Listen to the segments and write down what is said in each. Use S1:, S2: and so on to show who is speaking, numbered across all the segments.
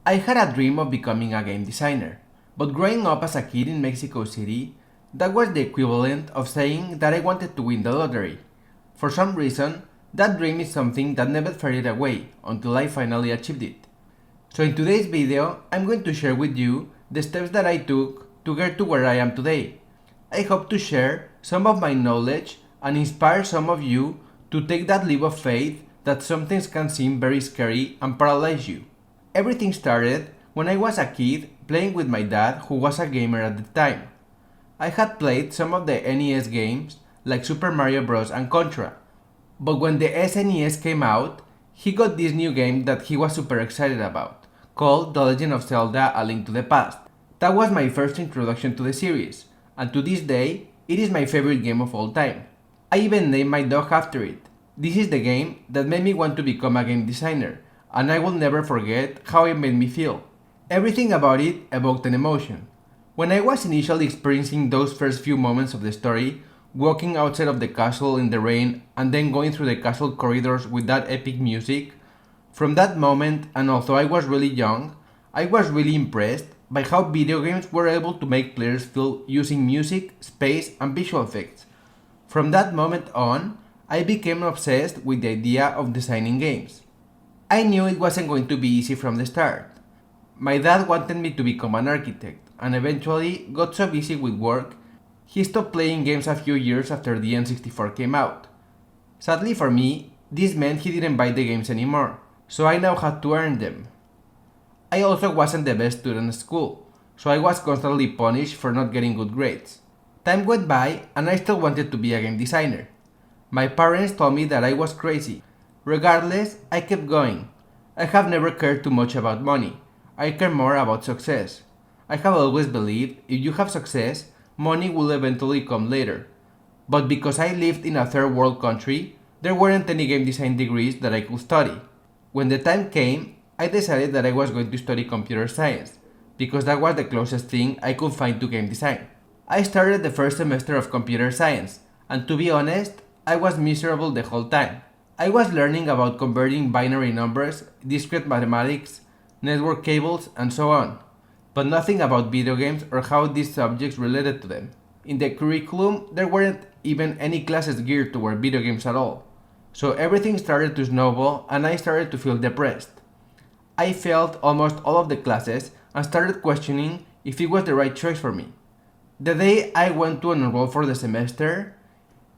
S1: I had a dream of becoming a game designer, but growing up as a kid in Mexico City, that was the equivalent of saying that I wanted to win the lottery. For some reason, that dream is something that never faded away until I finally achieved it. So in today's video, I'm going to share with you the steps that I took to get to where I am today. I hope to share some of my knowledge and inspire some of you to take that leap of faith that sometimes can seem very scary and paralyze you. Everything started when I was a kid playing with my dad, who was a gamer at the time. I had played some of the NES games like Super Mario Bros. And Contra, but when the SNES came out, he got this new game that he was super excited about, called The Legend of Zelda: A Link to the Past. That was my first introduction to the series, and to this day, it is my favorite game of all time. I even named my dog after it. This is the game that made me want to become a game designer, and I will never forget how it made me feel. Everything about it evoked an emotion. When I was initially experiencing those first few moments of the story, walking outside of the castle in the rain and then going through the castle corridors with that epic music, from that moment, and although I was really young, I was really impressed by how video games were able to make players feel using music, space, and visual effects. From that moment on, I became obsessed with the idea of designing games. I knew it wasn't going to be easy from the start. My dad wanted me to become an architect, and eventually got so busy with work, he stopped playing games a few years after the N64 came out. Sadly for me, this meant he didn't buy the games anymore, so I now had to earn them. I also wasn't the best student at school, so I was constantly punished for not getting good grades. Time went by and I still wanted to be a game designer. My parents told me that I was crazy. Regardless, I kept going. I have never cared too much about money. I care more about success. I have always believed if you have success, money will eventually come later. But because I lived in a third world country, there weren't any game design degrees that I could study. When the time came, I decided that I was going to study computer science, because that was the closest thing I could find to game design. I started the first semester of computer science, and to be honest, I was miserable the whole time. I was learning about converting binary numbers, discrete mathematics, network cables, and so on, but nothing about video games or how these subjects related to them. In the curriculum, there weren't even any classes geared toward video games at all, so everything started to snowball and I started to feel depressed. I failed almost all of the classes and started questioning if it was the right choice for me. The day I went to enroll for the semester,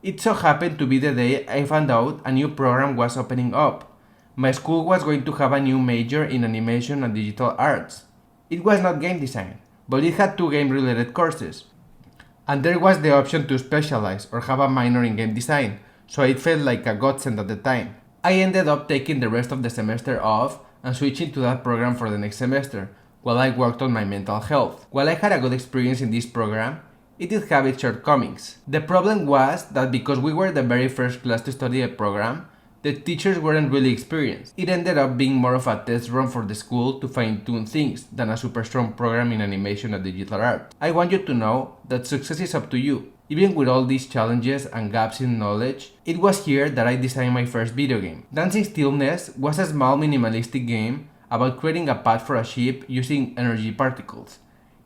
S1: it so happened to be the day I found out a new program was opening up. My school was going to have a new major in animation and digital arts. It was not game design, but it had two game-related courses. And there was the option to specialize or have a minor in game design, so it felt like a godsend at the time. I ended up taking the rest of the semester off and switching to that program for the next semester, while I worked on my mental health. While I had a good experience in this program, it did have its shortcomings. The problem was that because we were the very first class to study the program, the teachers weren't really experienced. It ended up being more of a test run for the school to fine-tune things than a super strong program in animation and digital art. I want you to know that success is up to you. Even with all these challenges and gaps in knowledge, it was here that I designed my first video game. Dancing Stillness was a small minimalistic game about creating a path for a ship using energy particles.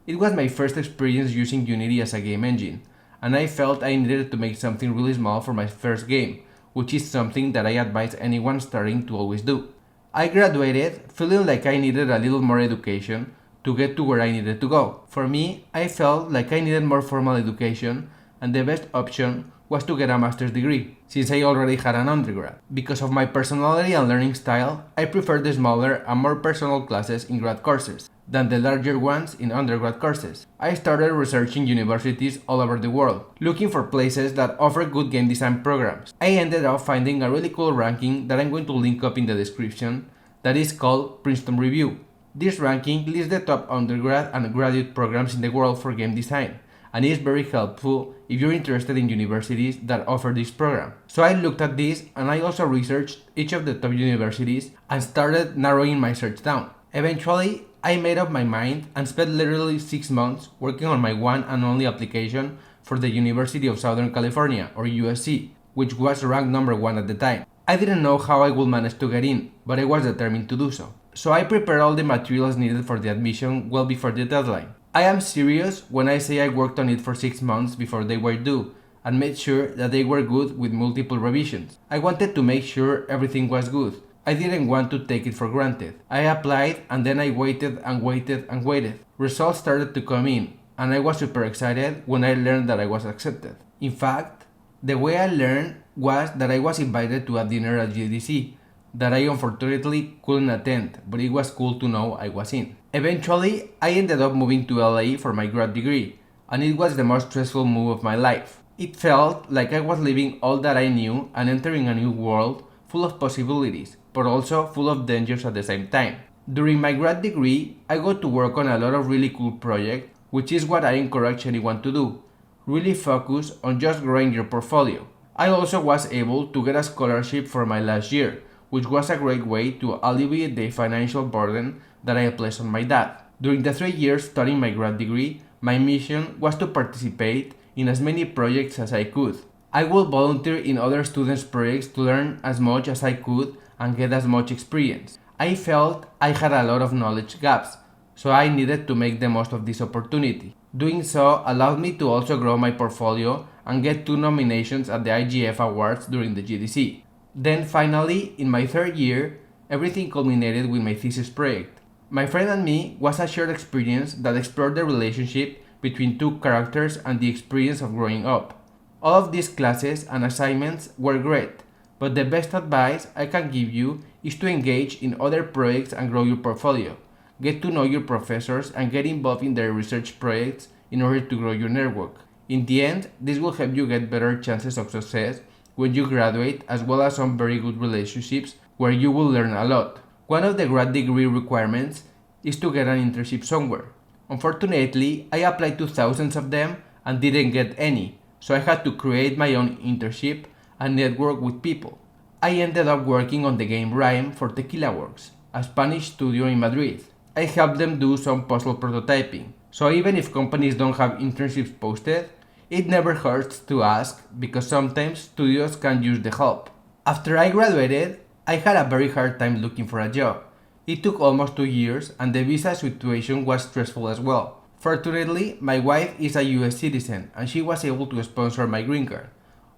S1: It was my first experience using Unity as a game engine, and I felt I needed to make something really small for my first game, which is something that I advise anyone starting to always do. I graduated feeling like I needed a little more education to get to where I needed to go. For me, I felt like I needed more formal education, and the best option was to get a master's degree, since I already had an undergrad. Because of my personality and learning style, I prefer the smaller and more personal classes in grad courses than the larger ones in undergrad courses. I started researching universities all over the world, looking for places that offer good game design programs. I ended up finding a really cool ranking that I'm going to link up in the description that is called Princeton Review. This ranking lists the top undergrad and graduate programs in the world for game design, and is very helpful if you're interested in universities that offer this program. So I looked at this and I also researched each of the top universities and started narrowing my search down. Eventually, I made up my mind and spent literally 6 months working on my one and only application for the University of Southern California, or USC, which was ranked number 1 at the time. I didn't know how I would manage to get in, but I was determined to do so. so I prepared all the materials needed for the admission well before the deadline. I am serious when I say I worked on it for 6 months before they were due, and made sure that they were good with multiple revisions. I wanted to make sure everything was good. I didn't want to take it for granted. I applied and then I waited and waited and waited. Results started to come in, and I was super excited when I learned that I was accepted. In fact, the way I learned was that I was invited to a dinner at GDC that I unfortunately couldn't attend, but it was cool to know I was in. Eventually, I ended up moving to LA for my grad degree, and it was the most stressful move of my life. It felt like I was leaving all that I knew and entering a new world full of possibilities, but also full of dangers at the same time. During my grad degree, I got to work on a lot of really cool projects, which is what I encourage anyone to do. Really focus on just growing your portfolio. I also was able to get a scholarship for my last year, which was a great way to alleviate the financial burden that I placed on my dad. During the 3 years studying my grad degree, my mission was to participate in as many projects as I could. I would volunteer in other students' projects to learn as much as I could and get as much experience. I felt I had a lot of knowledge gaps, so I needed to make the most of this opportunity. Doing so allowed me to also grow my portfolio and get 2 nominations at the IGF Awards during the GDC. Then finally, in my 3rd year, everything culminated with my thesis project. My friend and me was a shared experience that explored the relationship between 2 characters and the experience of growing up. All of these classes and assignments were great, but the best advice I can give you is to engage in other projects and grow your portfolio. Get to know your professors and get involved in their research projects in order to grow your network. In the end, this will help you get better chances of success when you graduate, as well as some very good relationships where you will learn a lot. One of the grad degree requirements is to get an internship somewhere. Unfortunately, I applied to thousands of them and didn't get any, so I had to create my own internship and network with people. I ended up working on the game Rhyme for Tequila Works, a Spanish studio in Madrid. I helped them do some puzzle prototyping, so even if companies don't have internships posted, it never hurts to ask because sometimes studios can use the help. After I graduated, I had a very hard time looking for a job. It took almost 2 years and the visa situation was stressful as well. Fortunately, my wife is a US citizen and she was able to sponsor my green card.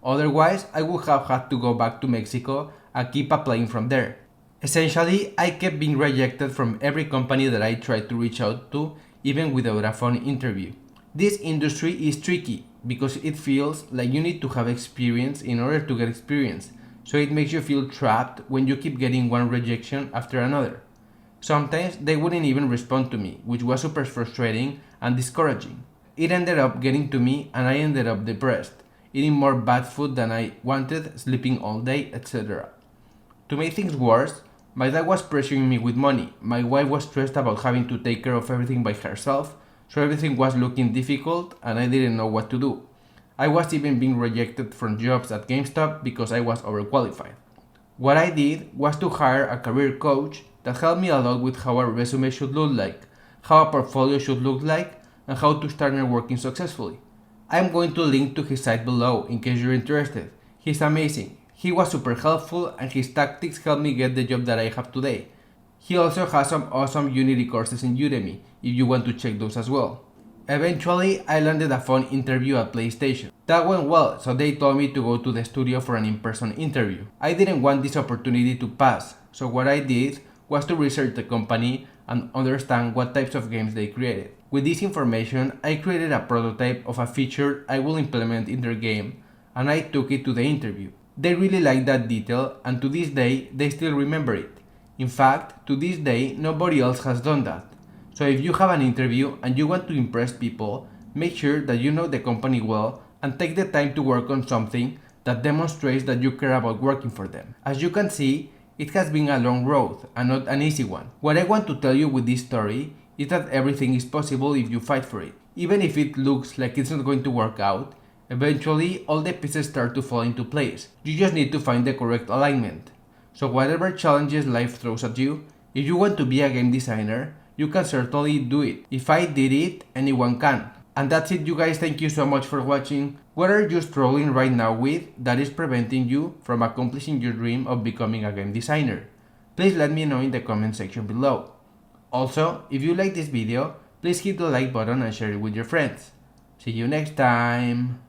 S1: Otherwise, I would have had to go back to Mexico and keep applying from there. Essentially, I kept being rejected from every company that I tried to reach out to, even without a phone interview. This industry is tricky because it feels like you need to have experience in order to get experience, so it makes you feel trapped when you keep getting one rejection after another. Sometimes they wouldn't even respond to me, which was super frustrating and discouraging. It ended up getting to me and I ended up depressed, eating more bad food than I wanted, sleeping all day, etc. To make things worse, my dad was pressuring me with money, my wife was stressed about having to take care of everything by herself, so everything was looking difficult and I didn't know what to do. I was even being rejected from jobs at GameStop because I was overqualified. What I did was to hire a career coach that helped me a lot with how a resume should look like, how a portfolio should look like, and how to start networking successfully. I'm going to link to his site below in case you're interested. He's amazing. He was super helpful and his tactics helped me get the job that I have today. He also has some awesome Unity courses in Udemy if you want to check those as well. Eventually, I landed a phone interview at PlayStation. That went well, so they told me to go to the studio for an in-person interview. I didn't want this opportunity to pass, so what I did was to research the company and understand what types of games they created. With this information, I created a prototype of a feature I will implement in their game, and I took it to the interview. They really liked that detail, and to this day, they still remember it. In fact, to this day, nobody else has done that. So if you have an interview and you want to impress people, make sure that you know the company well and take the time to work on something that demonstrates that you care about working for them. As you can see, it has been a long road and not an easy one. What I want to tell you with this story is that everything is possible if you fight for it. Even if it looks like it's not going to work out, eventually all the pieces start to fall into place. You just need to find the correct alignment. So whatever challenges life throws at you, if you want to be a game designer, you can certainly do it. If I did it, anyone can. And that's it, you guys. Thank you so much for watching. What are you struggling right now with that is preventing you from accomplishing your dream of becoming a game designer? please let me know in the comment section below. Also, if you like this video, please hit the like button and share it with your friends. See you next time!